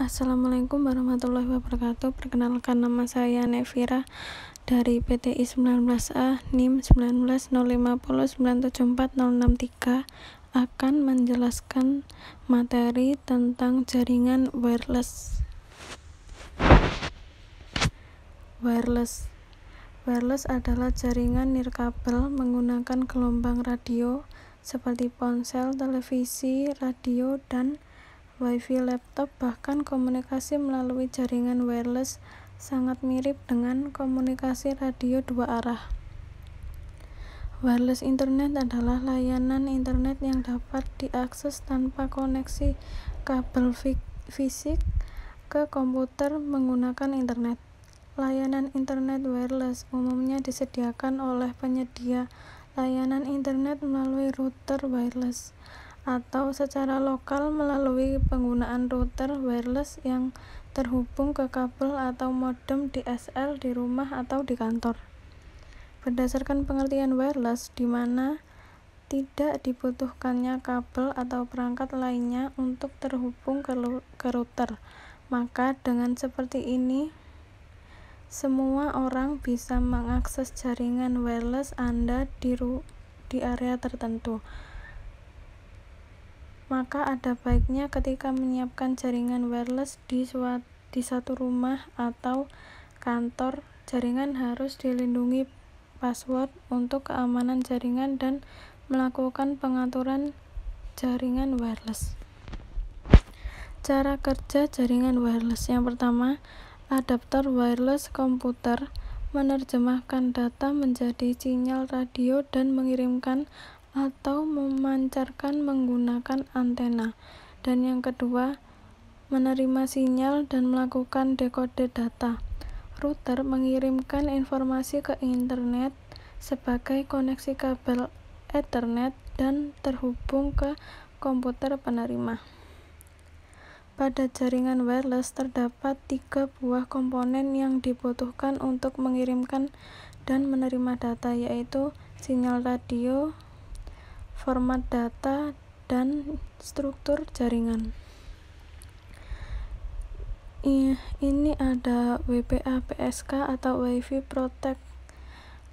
Assalamualaikum warahmatullahi wabarakatuh. Perkenalkan, nama saya Nevira dari PTI 19A NIM 1905097406 akan menjelaskan materi tentang jaringan wireless. Wireless adalah jaringan nirkabel menggunakan gelombang radio seperti ponsel, televisi, radio, dan Wi-Fi laptop. Bahkan komunikasi melalui jaringan wireless sangat mirip dengan komunikasi radio dua arah. Wireless Internet adalah layanan internet yang dapat diakses tanpa koneksi kabel fisik ke komputer menggunakan internet. Layanan internet wireless umumnya disediakan oleh penyedia layanan internet melalui router wireless atau secara lokal melalui penggunaan router wireless yang terhubung ke kabel atau modem DSL di rumah atau di kantor. Berdasarkan pengertian wireless, di mana tidak dibutuhkannya kabel atau perangkat lainnya untuk terhubung ke router, maka dengan seperti ini semua orang bisa mengakses jaringan wireless Anda di area tertentu. Maka ada baiknya ketika menyiapkan jaringan wireless di satu rumah atau kantor, jaringan harus dilindungi password untuk keamanan jaringan dan melakukan pengaturan jaringan wireless. Cara kerja jaringan wireless. Yang pertama, adapter wireless komputer menerjemahkan data menjadi sinyal radio dan mengirimkan atau memancarkan menggunakan antena. Dan yang kedua, menerima sinyal dan melakukan dekode data. Router mengirimkan informasi ke internet sebagai koneksi kabel Ethernet dan terhubung ke komputer penerima. Pada jaringan wireless terdapat 3 buah komponen yang dibutuhkan untuk mengirimkan dan menerima data, yaitu sinyal radio, format data, dan struktur jaringan. Ini ada WPA PSK atau Wi-Fi Protect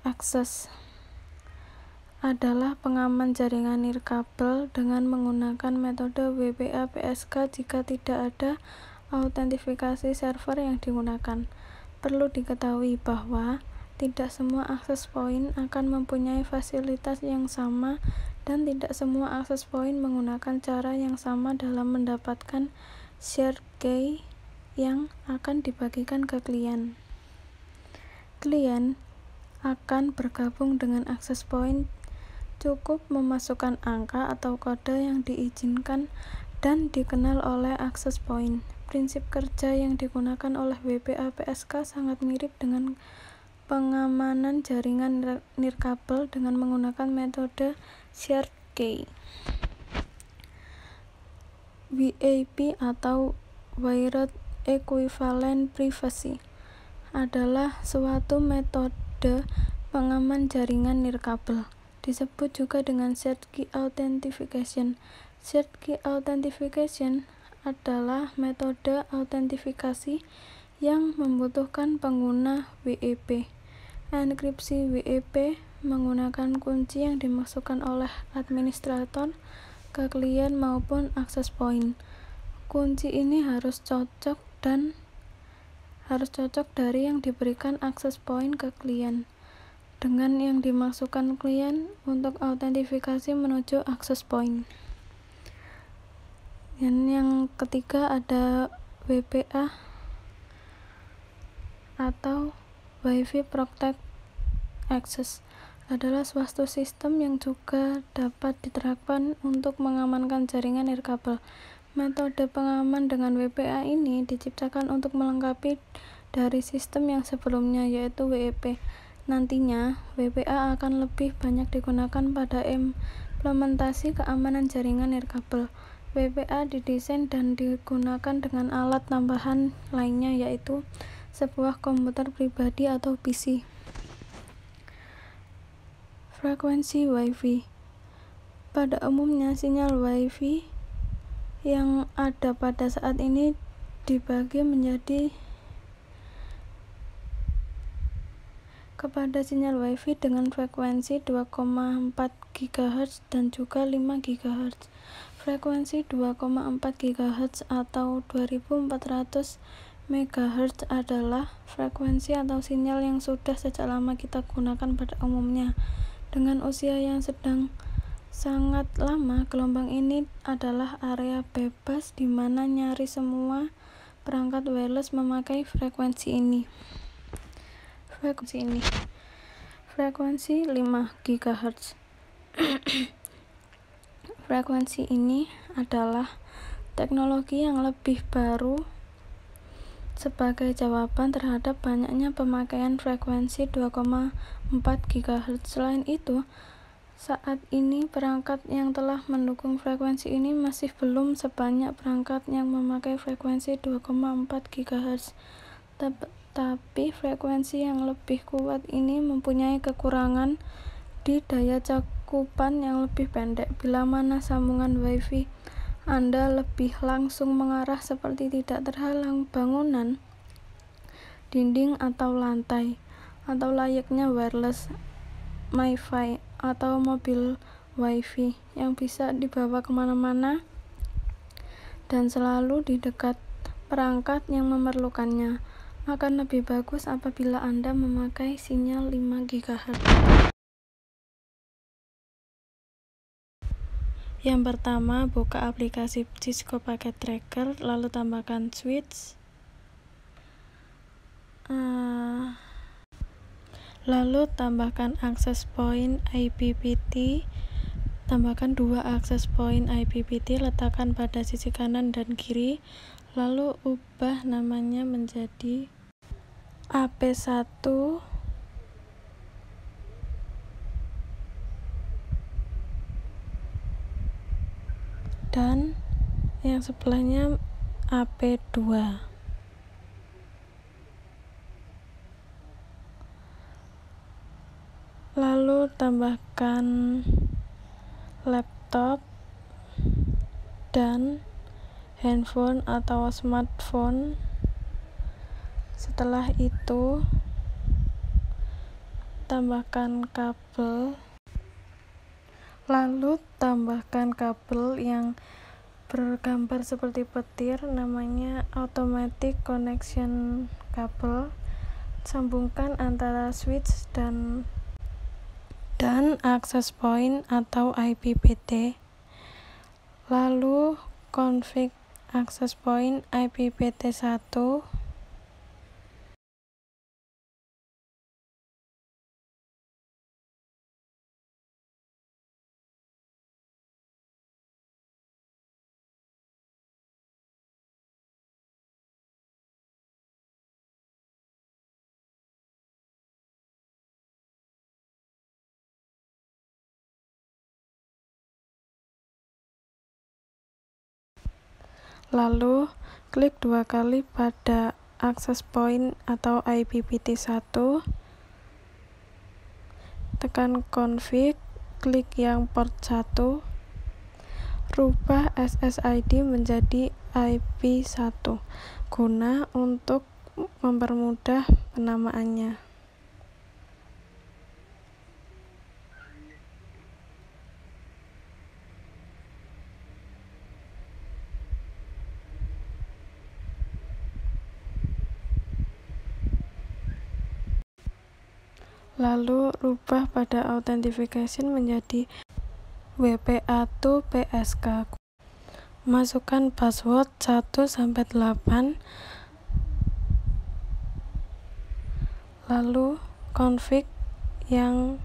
Access. Adalah pengaman jaringan nirkabel dengan menggunakan metode WPA PSK jika tidak ada autentifikasi server yang digunakan. Perlu diketahui bahwa tidak semua akses point akan mempunyai fasilitas yang sama dan tidak semua akses point menggunakan cara yang sama dalam mendapatkan shared key yang akan dibagikan ke klien. Klien akan bergabung dengan akses point. Cukup memasukkan angka atau kode yang diizinkan dan dikenal oleh access point. Prinsip kerja yang digunakan oleh WPA PSK sangat mirip dengan pengamanan jaringan nirkabel dengan menggunakan metode shared key. WEP atau Wired Equivalent Privacy adalah suatu metode pengaman jaringan nirkabel. Disebut juga dengan shared key authentication. Shared key authentication adalah metode autentifikasi yang membutuhkan pengguna WEP. Enkripsi WEP menggunakan kunci yang dimasukkan oleh administrator ke klien maupun access point. Kunci ini harus cocok dari yang diberikan access point ke klien dengan yang dimasukkan klien untuk autentifikasi menuju access point. Dan yang ketiga ada WPA atau Wi-Fi Protect Access, adalah suatu sistem yang juga dapat diterapkan untuk mengamankan jaringan nirkabel. Metode pengaman dengan WPA ini diciptakan untuk melengkapi dari sistem yang sebelumnya, yaitu WEP. Nantinya, WPA akan lebih banyak digunakan pada implementasi keamanan jaringan nirkabel. WPA didesain dan digunakan dengan alat tambahan lainnya, yaitu sebuah komputer pribadi atau PC. Frekuensi Wi-Fi. Pada umumnya, sinyal Wi-Fi yang ada pada saat ini dibagi menjadi kepada sinyal WiFi dengan frekuensi 2,4 GHz dan juga 5 GHz. Frekuensi 2,4 GHz atau 2400 MHz adalah frekuensi atau sinyal yang sudah sejak lama kita gunakan pada umumnya. Dengan usia yang sedang sangat lama, gelombang ini adalah area bebas di mana nyaris semua perangkat wireless memakai frekuensi ini. Frekuensi 5 GHz. Frekuensi ini adalah teknologi yang lebih baru sebagai jawaban terhadap banyaknya pemakaian frekuensi 2,4 GHz. Selain itu, saat ini perangkat yang telah mendukung frekuensi ini masih belum sebanyak perangkat yang memakai frekuensi 2,4 GHz. Tapi frekuensi yang lebih kuat ini mempunyai kekurangan di daya cakupan yang lebih pendek. Bila mana sambungan WiFi Anda lebih langsung mengarah seperti tidak terhalang bangunan, dinding atau lantai, atau layaknya wireless MiFi atau mobil WiFi yang bisa dibawa kemana-mana dan selalu di dekat perangkat yang memerlukannya, akan lebih bagus apabila Anda memakai sinyal 5 GHz. Yang pertama, buka aplikasi Cisco Packet Tracker, lalu tambahkan switch, lalu tambahkan access point IPPT, tambahkan 2 access point IPPT, letakkan pada sisi kanan dan kiri, lalu ubah namanya menjadi AP1 dan yang sebelahnya AP2. Lalu tambahkan laptop dan handphone atau smartphone. Setelah itu tambahkan kabel, lalu tambahkan kabel yang bergambar seperti petir, namanya automatic connection kabel. Sambungkan antara switch dan access point atau IPPT, lalu config access point IPPT1, lalu klik 2 kali pada access point atau IPPT1, tekan config, klik yang port 1, rubah SSID menjadi IP1 guna untuk mempermudah penamaannya. Lalu rubah pada authentication menjadi WPA2PSK. Masukkan password 1-8, lalu config yang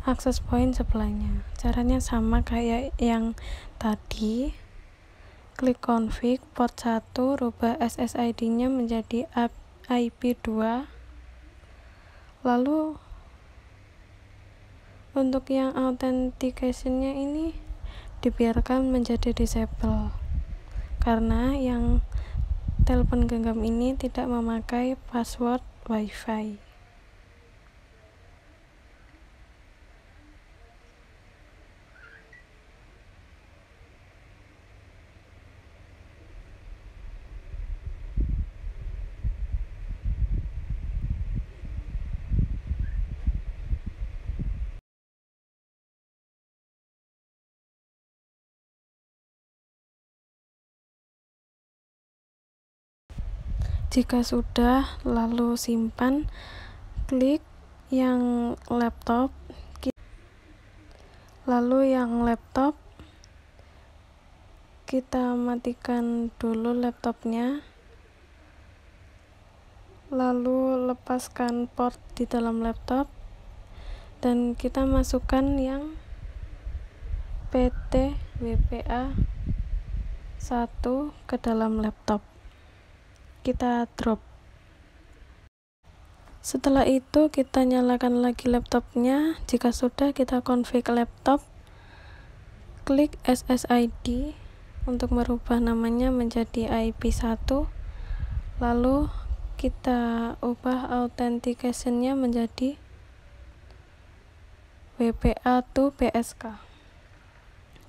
access point sebelahnya. Caranya sama kayak yang tadi. Klik config port 1, rubah SSID-nya menjadi IP2. Lalu untuk yang authentication-nya ini dibiarkan menjadi disable, karena yang telepon genggam ini tidak memakai password WiFi. Jika sudah, lalu simpan. Klik yang laptop, kita matikan dulu laptopnya, lalu lepaskan port di dalam laptop dan kita masukkan yang PT WPA 1 ke dalam laptop. Kita drop. Setelah itu kita nyalakan lagi laptopnya. Jika sudah, kita config laptop, klik SSID untuk merubah namanya menjadi IP1, lalu kita ubah authentication-nya menjadi WPA to PSK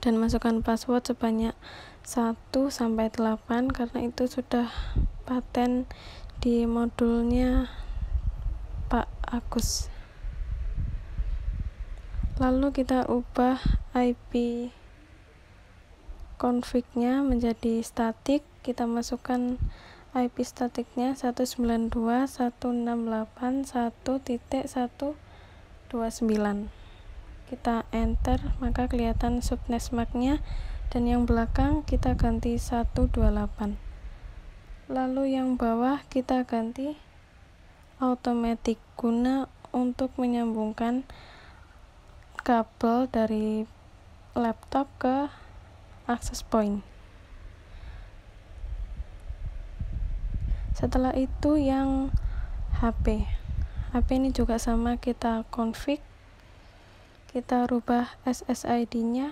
dan masukkan password sebanyak 1-8 karena itu sudah paten di modulnya Pak Agus. Lalu kita ubah IP config-nya menjadi static. Kita masukkan IP statiknya 192.168.1.129. Kita enter, maka kelihatan subnet MAC-nya, dan yang belakang kita ganti 128. Lalu yang bawah kita ganti automatic guna untuk menyambungkan kabel dari laptop ke access point. Setelah itu yang HP ini juga sama, kita config, kita rubah SSID-nya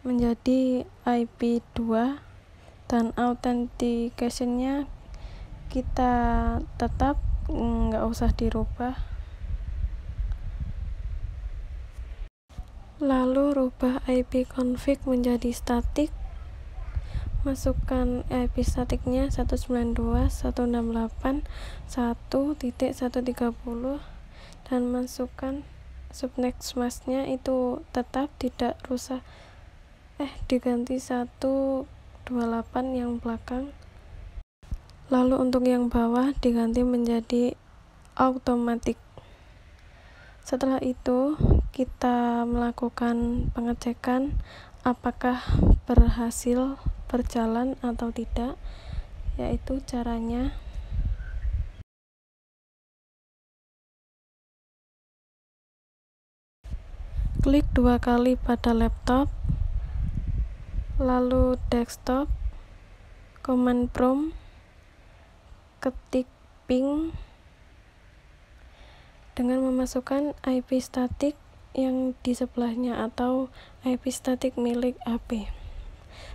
menjadi IP2 dan authentication-nya kita tetap nggak usah dirubah. Lalu rubah IP config menjadi static, masukkan IP statiknya 192.168.1.130 dan masukkan subnet mask-nya itu tetap tidak rusak, diganti 128 yang belakang. Lalu untuk yang bawah diganti menjadi automatic. Setelah itu kita melakukan pengecekan apakah berhasil berjalan atau tidak, yaitu caranya klik 2 kali pada laptop, lalu desktop, command prompt, ketik ping dengan memasukkan IP statik yang di sebelahnya atau IP statik milik HP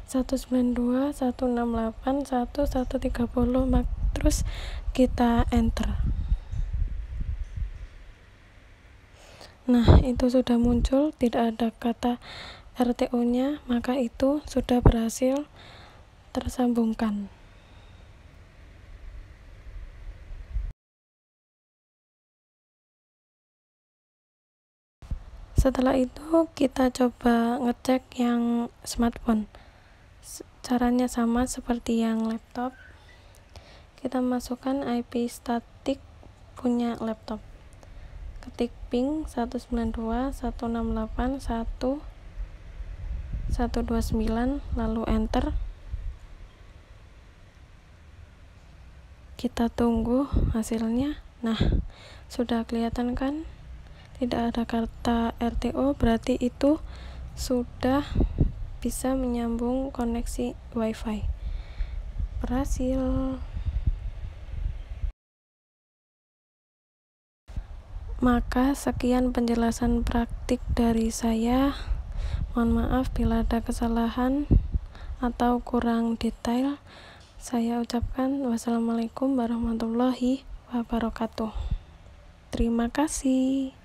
192.168.1.130, terus kita enter. Nah, itu sudah muncul, tidak ada kata RTO-nya, maka itu sudah berhasil tersambungkan. Setelah itu kita coba ngecek yang smartphone. Caranya sama seperti yang laptop. Kita masukkan IP statik punya laptop. Ketik ping 192.168.1.129 lalu enter. Kita tunggu hasilnya. Nah, sudah kelihatan kan? Tidak ada kata RTO, berarti itu sudah bisa menyambung koneksi WiFi. Berhasil. Maka sekian penjelasan praktik dari saya. Mohon maaf bila ada kesalahan atau kurang detail. Saya ucapkan wassalamualaikum warahmatullahi wabarakatuh. Terima kasih.